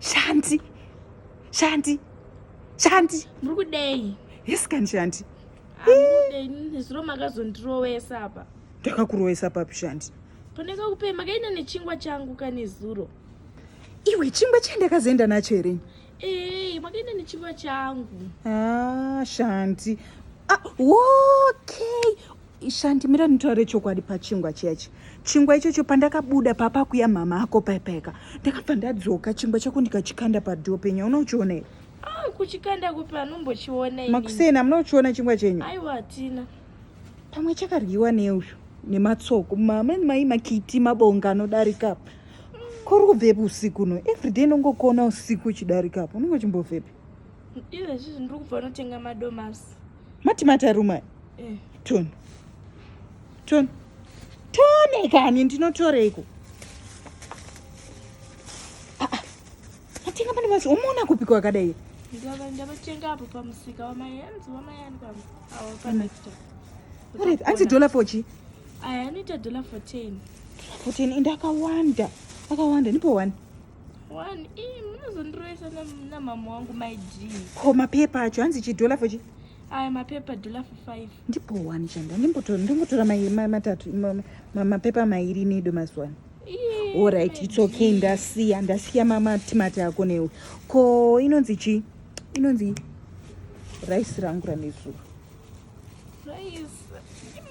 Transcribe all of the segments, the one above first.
Shanti. Murukudei. Yes, can Shanti. Amudei zviro makazondirowesa apa. Ndakakurowesa papi Shanti? Paneka kupe makaenda nechingwa changu kane zuro. Iwe chingwa chandakazoenda nacho here? Makaenda nechingwa changu. Shanti. Okay. Shanti, mira nitaure chokwadi pachingwa chiyachi. Chingwa ichocho pandakabuda papa kuya mama ako paipeka. Ndakabva ndadzoka chingwa chako ndikachikanda padhoo penya. Unochiona here? Kuchikanda kupi anombochiona ini. Makusena munochiona chingwa chenyu? Aiwa hatina. Pamwe chakaryiwa neuyu nematsoko makiti mabonga anodarika apa. Kuri kubvepi usiku no? Everyday nongokona usiku uchidarika apa. Unongo chimbobvepi? Izvezvi ndiri kubva notenga madomasi. Mati mataruma? Toni kani ndinotoreiko? Matenga madomasi umoona kupika wakadai? Ndavatenga apo pamusika wamayanzi panekta. Anzi $4 Aya anoita $14. 14 ndakawanda. Nipo 1. Munozondiroesa namama wangu my G. Ko mapepa acho anzi $4? Aya mapepa $5. Ndipo 1 chanda. Ndimbotora matatu mapepa mairi nedomasi 1. Alright, it's okay. Ndasiya matimati ako neu. Ko inonzi chi? Inonzi rice rangu ranezuro. Rice.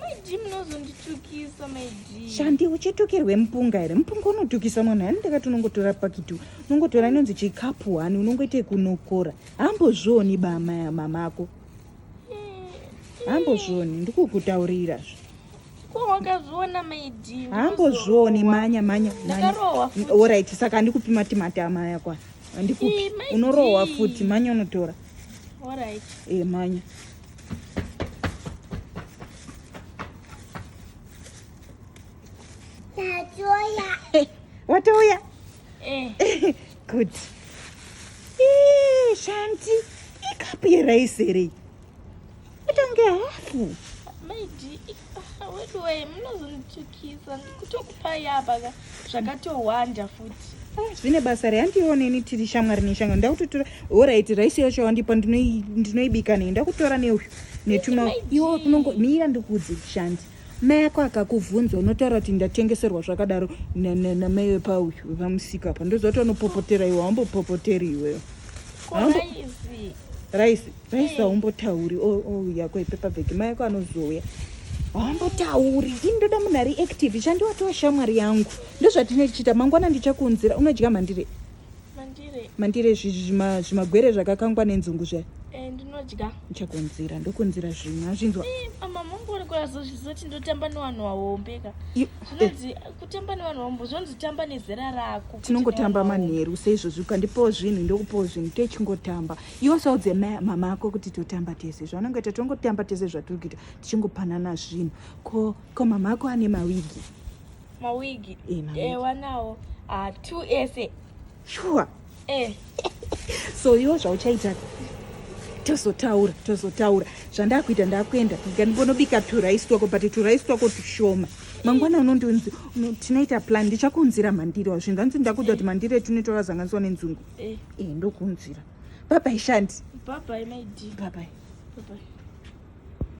Maiji munozonditukisa maiji. Shandi uchitukirwe mpunga here. Mpunga unotukisa mwana. Hani ndakati unongotora pakitu. Unongotora inonzi chikapu 1 unongoite kunokora. Hambozvoni bama ya mamako. Hambozvoni ndikukutaurira. Wakazviona maiji. Hambozvoni manya. Ndakarohwa. Alright, saka handikupi matimati amaya kwa. Handikupi. Unorohwa futi manya unotora. Alright. Manya. Watoya? Good. Shanti, ikapu yeraisi here. Utange hafu. Maiji, wewe munozonditukisa ndikutokupai apa zvakatowanda futi. Zvine basa rehandioneni tiri shamwari neshamwari. Ndakutotora alright raisi yacho wandipa ndinoibika nei. Ndakutora neuyu netuma. Iwo mira ndikudze Shanti. Mai ako akakuvhunza unotaura kuti ndatengeserwa zvakadaro namai wepauyu wepamusika apa. Ndoziva kuti unopopotera iwe. Haumbopopoteri iweyo. Raisi haumbotauri. Yako ipepa bhegi. Mai ako anozouya. Haumbotauri. Ini ndoda munhu ari active. Chandiwatowa shamwari yangu. Ndozvatinochita. Mangwana ndichakunzira. Unodya mandire? Mandire zvimagwere zvakakangwa nenzungu zvaya. Ndinodya. Ndichakunzira. Ndokunzira zvimwe. Azvinzwa? Mama ngorikora zvozvizoti ndotamba nevanhu vahombeka. Zvinonzi kutamba nevanhu vahombo zvonzi tamba nezera rako. Tinongotamba manheru seizvozvi ukandipawo zvinhu ndokupawo zvinhu techingotamba. Iwo saudze mama ako kuti totamba tese. Zvanongoita tongotamba tese zvatiri kuita tichingopanana zvinhu. Ko mama ako ane mawigi? Mawigi? Wanawo 2 ese. Sure. So iwo zvauchaita tozotaura zvandakuita ndakuenda ndinobika turaisi twako but turaisi twako tushoma. Mangwana unondonzi tinoita plan ndichakunzira mandiro zvinganzi ndakuda kuti mandiro etu netorazanganiswa nenzungu. Ndokunzira. Bye bye Shanti. Bye bye my dear. Bye bye.